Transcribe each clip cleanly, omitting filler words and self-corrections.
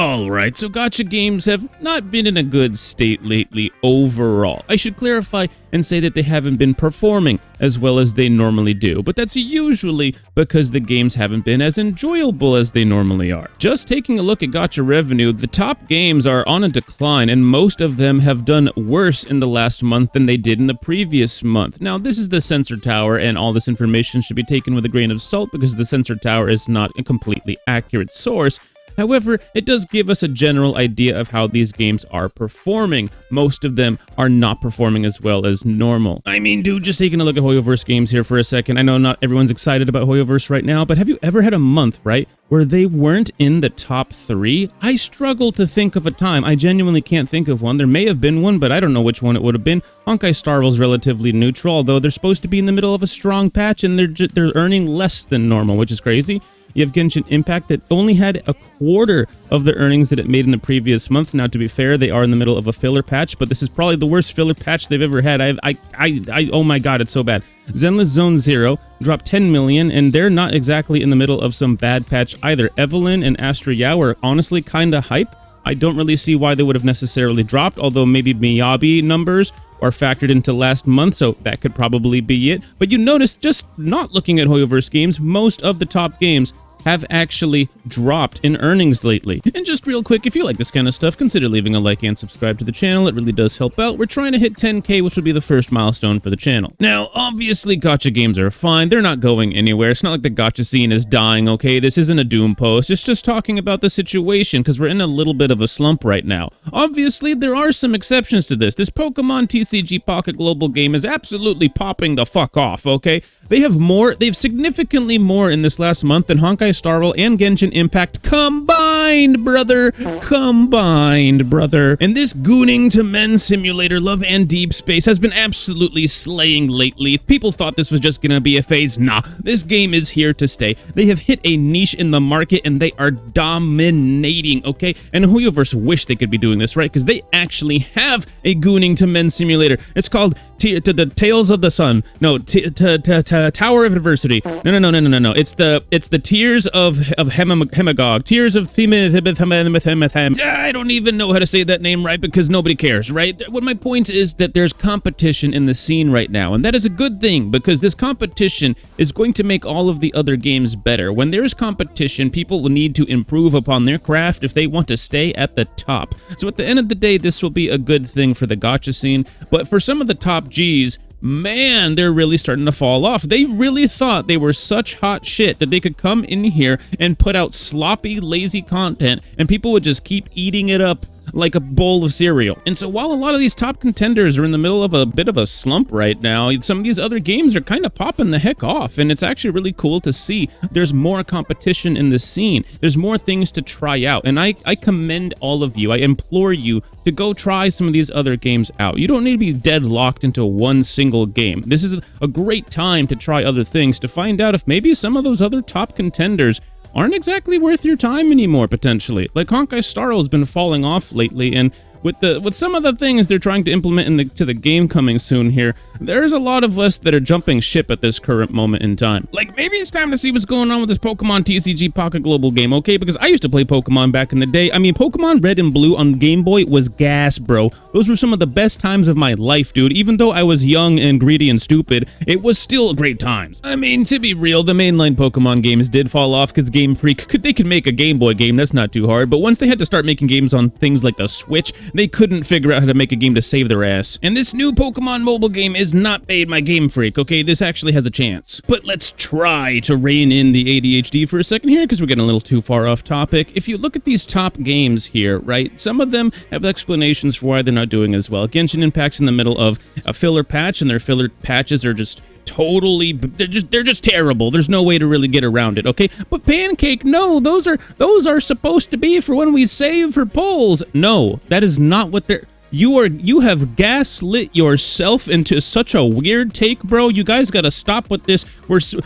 Alright, so gacha games have not been in a good state lately overall. I should clarify and say that they haven't been performing as well as they normally do, but that's usually because the games haven't been as enjoyable as they normally are. Just taking a look at gacha revenue, the top games are on a decline and most of them have done worse in the last month than they did in the previous month. Now, this is the Sensor Tower and all this information should be taken with a grain of salt because the Sensor Tower is not a completely accurate source. However, it does give us a general idea of how these games are performing. Most of them are not performing as well as normal. I mean, dude, just taking a look at Hoyoverse games here for a second. I know not everyone's excited about Hoyoverse right now, but have you ever had a month, right, where they weren't in the top 3? I struggle to think of a time. I genuinely can't think of one. There may have been one, but I don't know which one it would have been. Honkai Star Rail's relatively neutral, although they're supposed to be in the middle of a strong patch and they're earning less than normal, which is crazy. You have Genshin Impact that only had a quarter of the earnings that it made in the previous month. Now, to be fair, they are in the middle of a filler patch, but this is probably the worst filler patch they've ever had. Oh my god, it's so bad. Zenless Zone Zero dropped 10 million, and they're not exactly in the middle of some bad patch either. Evelyn and Astra Yao are honestly kinda hype. I don't really see why they would have necessarily dropped, although maybe Miyabi numbers are factored into last month, so that could probably be it. But you notice, just not looking at Hoyoverse games, most of the top games have actually dropped in earnings lately. And just real quick, if you like this kind of stuff, consider leaving a like and subscribe to the channel. It really does help out. We're trying to hit 10K, which will be the first milestone for the channel. Now, obviously, gacha games are fine. They're not going anywhere. It's not like the gacha scene is dying, okay? This isn't a doom post. It's just talking about the situation, because we're in a little bit of a slump right now. Obviously, there are some exceptions to this. This Pokemon TCG Pocket Global game is absolutely popping the fuck off, okay? They've significantly more in this last month than Honkai Star Rail and Genshin Impact combined, brother. Combined, brother. And this gooning to men simulator, Love and Deep Space, has been absolutely slaying lately. If people thought this was just gonna be a phase, nah. This game is here to stay. They have hit a niche in the market and they are dominating, okay? And Hoyoverse wish they could be doing this, right? Because they actually have a gooning to men simulator. It's called the Tales of the Sun. No, Tower of Adversity. No. It's the Tears of Hemagog. Tears of I don't even know how to say that name right because nobody cares, right? What my point is that there's competition in the scene right now, and that is a good thing because this competition is going to make all of the other games better. When there's competition, people will need to improve upon their craft if they want to stay at the top. So at the end of the day, this will be a good thing for the gacha scene, but for some of the top G's, man, they're really starting to fall off. They really thought they were such hot shit that they could come in here and put out sloppy, lazy content and people would just keep eating it up like a bowl of cereal. And so while a lot of these top contenders are in the middle of a bit of a slump right now, some of these other games are kind of popping the heck off, and it's actually really cool to see there's more competition in the scene. There's more things to try out, and I commend all of you. I implore you to go try some of these other games out. You don't need to be deadlocked into one single game. This is a great time to try other things to find out if maybe some of those other top contenders aren't exactly worth your time anymore, potentially. Like Honkai Star Rail has been falling off lately, and with some of the things they're trying to implement to the game coming soon here, there's a lot of us that are jumping ship at this current moment in time. Like, maybe it's time to see what's going on with this Pokemon TCG Pocket Global game, okay? Because I used to play Pokemon back in the day. I mean, Pokemon Red and Blue on Game Boy was gas, bro. Those were some of the best times of my life, dude. Even though I was young and greedy and stupid, it was still great times. I mean, to be real, the mainline Pokemon games did fall off because Game Freak they could make a Game Boy game, that's not too hard, but once they had to start making games on things like the Switch, they couldn't figure out how to make a game to save their ass. And this new Pokemon mobile game is not made by Game Freak, okay? This actually has a chance. But let's try to rein in the ADHD for a second here, because we're getting a little too far off topic. If you look at these top games here, right, some of them have explanations for why they're not doing as well. Genshin Impact's in the middle of a filler patch, and their filler patches are just totally, they're just terrible. There's no way to really get around it, okay? But Pancake, no, those are supposed to be for when we save for polls. No, that is not what they're... You have gaslit yourself into such a weird take, bro. You guys gotta stop with this.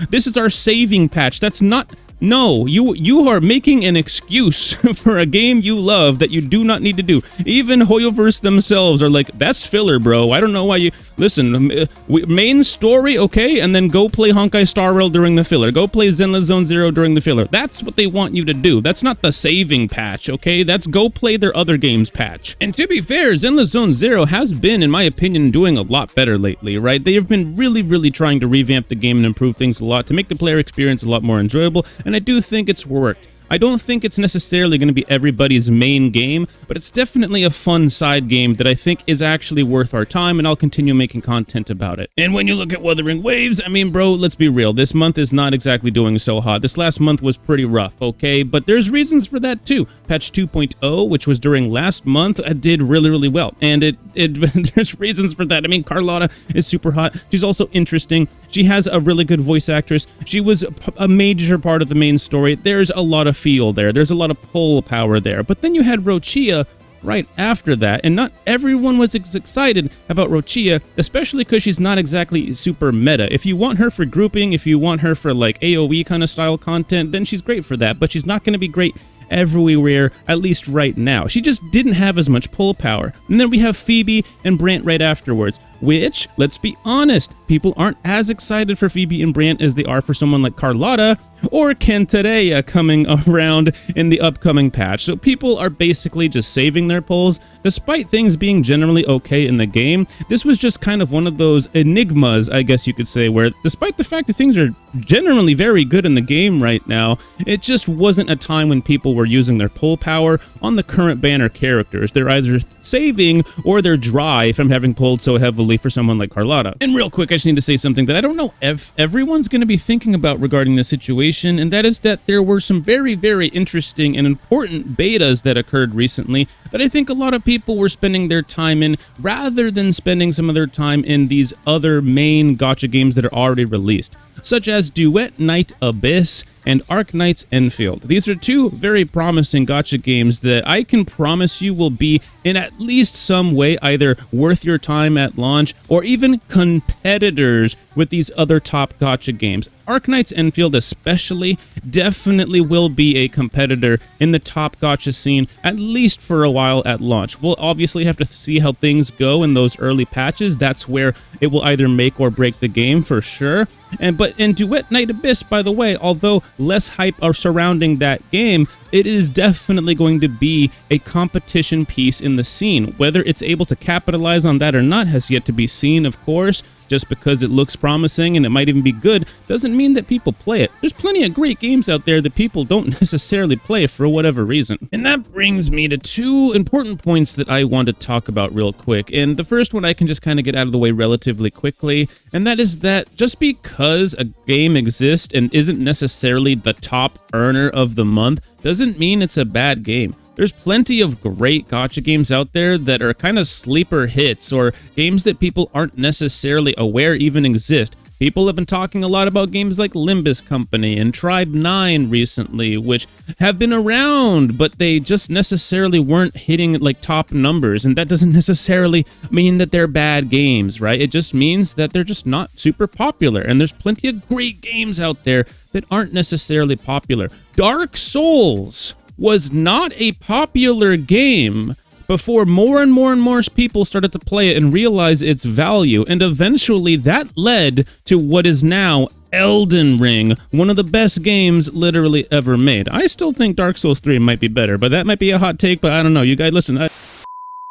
This is our saving patch. That's not No, you are making an excuse for a game you love that you do not need to do. Even Hoyoverse themselves are like, that's filler, bro. I don't know why you... Listen, main story, okay, and then go play Honkai Star Rail during the filler. Go play Zenless Zone Zero during the filler. That's what they want you to do. That's not the saving patch, okay? That's go play their other games patch. And to be fair, Zenless Zone Zero has been, in my opinion, doing a lot better lately, right? They have been really trying to revamp the game and improve things a lot to make the player experience a lot more enjoyable, and I do think it's worked. I don't think it's necessarily going to be everybody's main game, but it's definitely a fun side game that I think is actually worth our time, and I'll continue making content about it. And when you look at Wuthering Waves, I mean, bro, let's be real. This month is not exactly doing so hot. This last month was pretty rough, okay? But there's reasons for that too. Patch 2.0, which was during last month, did really well. And there's reasons for that. I mean, Carlotta is super hot. She's also interesting. She has a really good voice actress. She was a major part of the main story. There's a lot of feel there. There's a lot of pull power there. But then you had Rochia right after that, and not everyone was as excited about Rochia, especially because she's not exactly super meta. If you want her for grouping, if you want her for like AoE kind of style content, then she's great for that, but she's not going to be great everywhere, at least right now. She just didn't have as much pull power. And then we have Phoebe and Brant right afterwards, which, let's be honest, people aren't as excited for Phoebe and Brant as they are for someone like Carlotta or Kentereya coming around in the upcoming patch. So people are basically just saving their pulls. Despite things being generally okay in the game, this was just kind of one of those enigmas, I guess you could say, where despite the fact that things are generally very good in the game right now, it just wasn't a time when people were using their pull power on the current banner characters. They're either saving or they're dry from having pulled so heavily for someone like Carlotta. And real quick, I just need to say something that I don't know if everyone's going to be thinking about regarding this situation, and that is that there were some very interesting and important betas that occurred recently that I think a lot of people were spending their time in rather than spending some of their time in these other main gacha games that are already released, such as Duet Knight Abyss and Arknight's Enfield. These are two very promising gacha games that I can promise you will be in at least some way either worth your time at launch or even competitors with these other top gacha games. Arknight's Enfield especially definitely will be a competitor in the top gacha scene, at least for a while at launch. We'll obviously have to see how things go in those early patches. That's where it will either make or break the game for sure. But in Duet Knight Abyss, by the way, although less hype are surrounding that game, it is definitely going to be a competition piece in the scene. Whether it's able to capitalize on that or not has yet to be seen, of course. Just because it looks promising and it might even be good doesn't mean that people play it. There's plenty of great games out there that people don't necessarily play for whatever reason. And that brings me to two important points that I want to talk about real quick. And the first one I can just kind of get out of the way relatively quickly, and that is that just because a game exists and isn't necessarily the top earner of the month doesn't mean it's a bad game. There's plenty of great gacha games out there that are kind of sleeper hits or games that people aren't necessarily aware even exist. People have been talking a lot about games like Limbus Company and Tribe 9 recently, which have been around, but they just necessarily weren't hitting like top numbers, and that doesn't necessarily mean that they're bad games, right? It just means that they're just not super popular, and there's plenty of great games out there that aren't necessarily popular. Dark Souls was not a popular game before more and more people started to play it and realize its value, and eventually that led to what is now Elden Ring, one of the best games literally ever made. I still think Dark Souls 3 might be better, but that might be a hot take, but I don't know. You guys listen.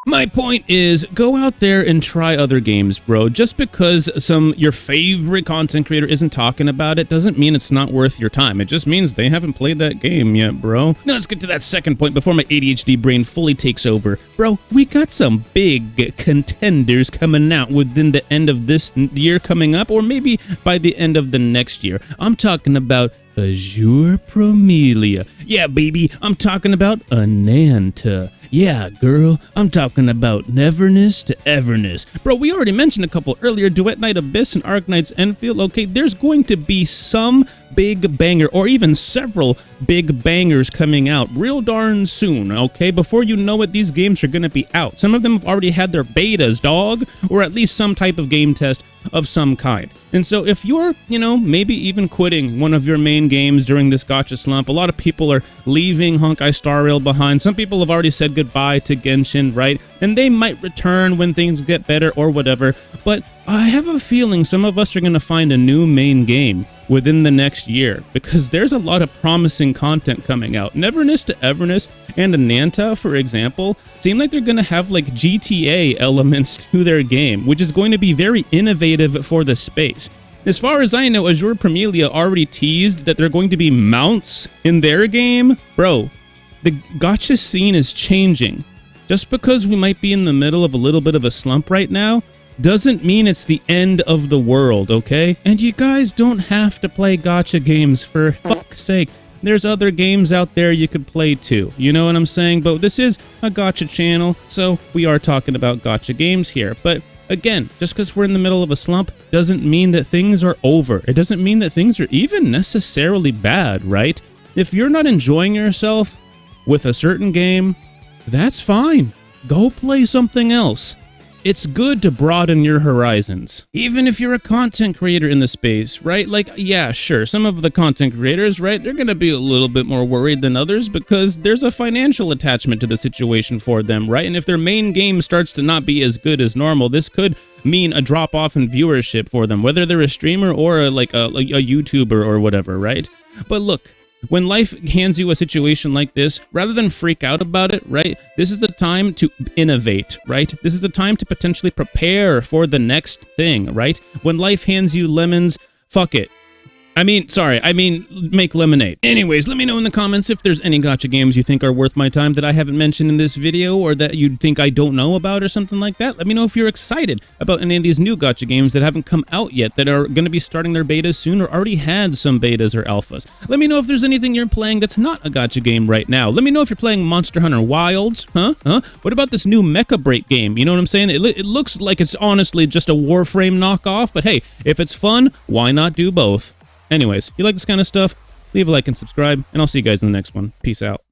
My point is, go out there and try other games, bro. Just because your favorite content creator isn't talking about it doesn't mean it's not worth your time. It just means they haven't played that game yet, bro. Now let's get to that second point before my ADHD brain fully takes over. Bro, we got some big contenders coming out within the end of this year coming up, or maybe by the end of the next year. I'm talking about Azure Promelia. Yeah, baby, I'm talking about Ananta. Yeah, girl, I'm talking about Neverness to Everness. Bro, we already mentioned a couple earlier, Duet Knight Abyss and Arknight's Enfield. Okay, there's going to be some big banger, or even several big bangers coming out real darn soon, okay? Before you know it, these games are going to be out. Some of them have already had their betas, dog, or at least some type of game test of some kind. And so if you're, maybe even quitting one of your main games during this gacha slump, a lot of people are leaving Honkai Star Rail behind. Some people have already said goodbye to Genshin, right? And they might return when things get better or whatever. But I have a feeling some of us are going to find a new main game within the next year, because there's a lot of promising content coming out. Neverness to Everness and Ananta, for example, seem like they're going to have like GTA elements to their game, which is going to be very innovative for the space. As far as I know, Azure Premilia already teased that there are going to be mounts in their game. Bro, the gacha scene is changing. Just because we might be in the middle of a little bit of a slump right now doesn't mean it's the end of the world, okay? And you guys don't have to play gacha games, for fuck's sake. There's other games out there you could play too, you know what I'm saying? But this is a gacha channel, so we are talking about gacha games here. But again, just because we're in the middle of a slump doesn't mean that things are over. It doesn't mean that things are even necessarily bad, right? If you're not enjoying yourself with a certain game, that's fine. Go play something else. It's good to broaden your horizons. Even if you're a content creator in the space, right? Like, yeah, sure, some of the content creators, right, they're going to be a little bit more worried than others because there's a financial attachment to the situation for them, right? And if their main game starts to not be as good as normal, this could mean a drop-off in viewership for them, whether they're a streamer or a YouTuber or whatever, right? But look, when life hands you a situation like this, rather than freak out about it, right, this is the time to innovate, right? This is the time to potentially prepare for the next thing, right? When life hands you lemons, fuck it. Make lemonade. Anyways, let me know in the comments if there's any gacha games you think are worth my time that I haven't mentioned in this video, or that you'd think I don't know about or something like that. Let me know if you're excited about any of these new gacha games that haven't come out yet, that are going to be starting their betas soon, or already had some betas or alphas. Let me know if there's anything you're playing that's not a gacha game right now. Let me know if you're playing Monster Hunter Wilds. What about this new Mecha Break game? You know what I'm saying? It looks like it's honestly just a Warframe knockoff, but hey, if it's fun, why not do both? Anyways, you like this kind of stuff? Leave a like and subscribe, and I'll see you guys in the next one. Peace out.